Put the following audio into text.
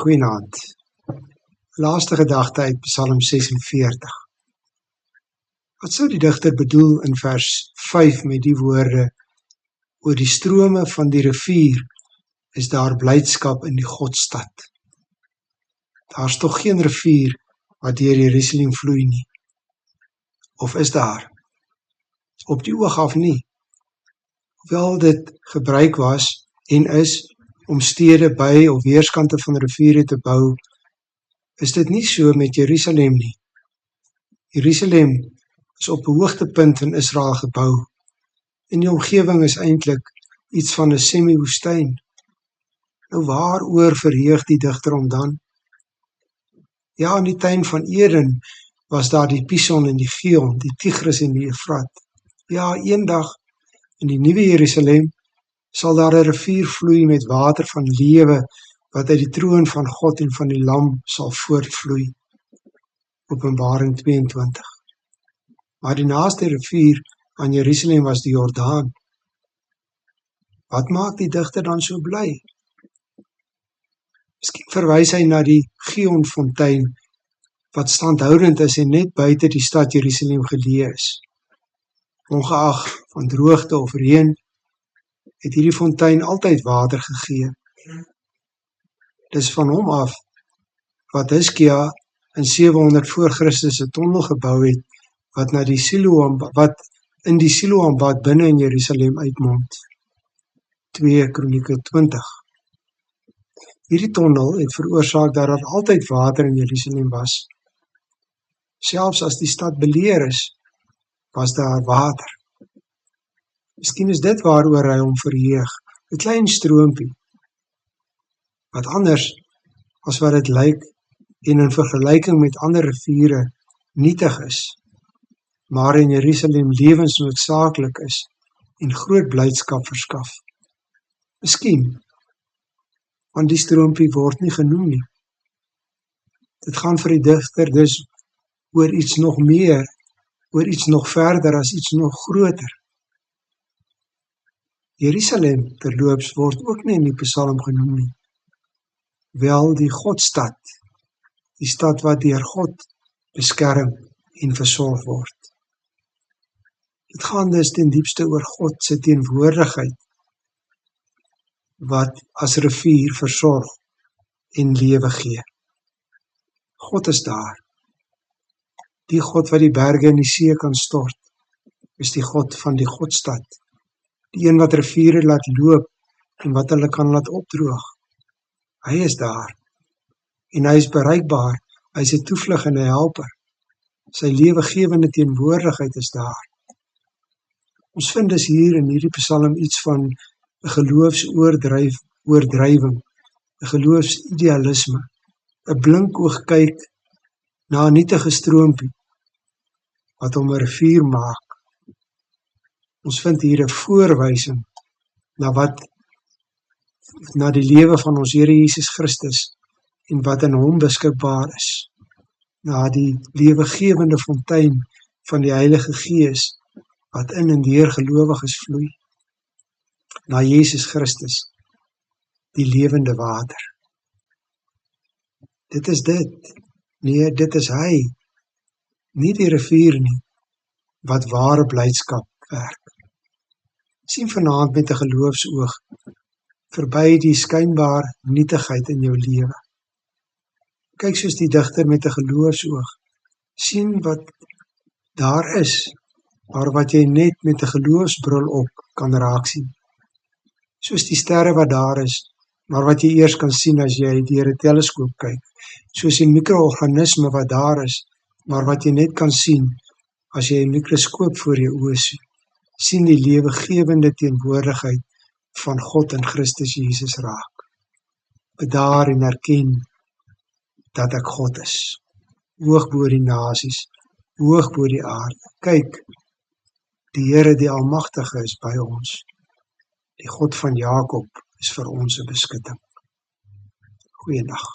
Goeienaand. Laaste gedagte uit Psalm 46. Wat sou die digter bedoel in vers 5 met die woorde: oor die strome van die rivier is daar blydskap in die Godstad. Daar's tog geen rivier wat deur Jerusalem vloei nie. Of is daar? Op die oog af nie. Hoewel dit gebruik was en is om stede by of weerskante van riviere te bou, is dit nie so met Jerusalem nie. Jerusalem is op 'n hoogtepunt in Israel gebou, en die omgewing is eintlik iets van 'n semi-woestyn. Nou waaroor verheug die digter hom dan? Ja, in die tuin van Eden was daar die Pison en die Gion, die Tigris en die Eufrat. Ja, eendag in die nuwe Jerusalem sal daar 'n rivier vloei met water van lewe, wat uit die troon van God en van die Lam sal voortvloei. Openbaring 22. Maar die naaste rivier aan Jerusalem was die Jordaan. Wat maak die digter dan so bly? Miskien verwys hy na die Gionfontein, wat standhoudend is en net buite die stad Jerusalem geleë is. Ongeag van droogte of reën, het hierdie fontein altyd water gegee. Dis van hom af wat Hiskia in 700 voor Christus 'n tonnel gebou het, wat in die Siloambad binne in Jerusalem uitmond. 2 Kronieke 20. Hierdie tonnel het veroorsaak dat daar altyd water in Jerusalem was. Selfs as die stad beleer is, was daar water. Miskien is dit waaroor hy hom verheug, 'n klein stroompie, wat anders as wat dit lyk en in vergelyking met ander riviere nietig is, maar in Jerusalem lewensnoodsaaklik is en groot blydskap verskaf. Miskien, want die stroompie word nie genoem nie. Dit gaan vir die digter dus oor iets nog meer, oor iets nog verder as iets nog groter. Jerusalem terloops word ook nie in die Psalm genoem nie. Wel die Godstad, die stad wat deur God beskerm en versorg word. Dit gaan dus ten diepste oor God se teenwoordigheid, wat as rivier versorg en lewe gee. God is daar. Die God wat die berge in die see kan stort, is die God van die Godstad. Die een wat riviere laat loop en wat hulle kan laat opdroog. Hy is daar. En hy is bereikbaar. Hy is 'n toevlug en 'n helper. Sy lewegewende teenwoordigheid is daar. Ons vind dus hier in hierdie Psalm iets van 'n geloofsoordrywing, 'n geloofsidealisme, 'n blink oogkyk na 'n nietige stroompie, wat hom 'n rivier maak. Ons vind hier 'n voorwysing na die lewe van ons Here Jesus Christus en wat in hom beskikbaar is, na die lewegewende fontein van die Heilige Gees wat in en deur gelowiges vloei, na Jesus Christus, die lewende water. Dit is dit, nee, dit is hy, nie die rivier nie, wat ware blydskap werk. Sien vanaand met 'n geloofsoog verby die skynbaar nietigheid in jou lewe. Kyk soos die digter met 'n geloofsoog, sien wat daar is, maar wat jy net met 'n geloofsbril op kan raak sien. Soos die sterre wat daar is, maar wat jy eers kan sien as jy deur 'n teleskoop kyk. Soos die mikroorganisme wat daar is, maar wat jy net kan sien as jy 'n mikroskoop voor jou oë sien die lewegewende teenwoordigheid van God in Christus Jesus raak. Bedaar en erken dat ek God is, hoog bo die nasies, hoog bo die aarde. Kyk, die Here die Almagtige is by ons. Die God van Jakob is vir ons 'n beskutting. Goeiedag.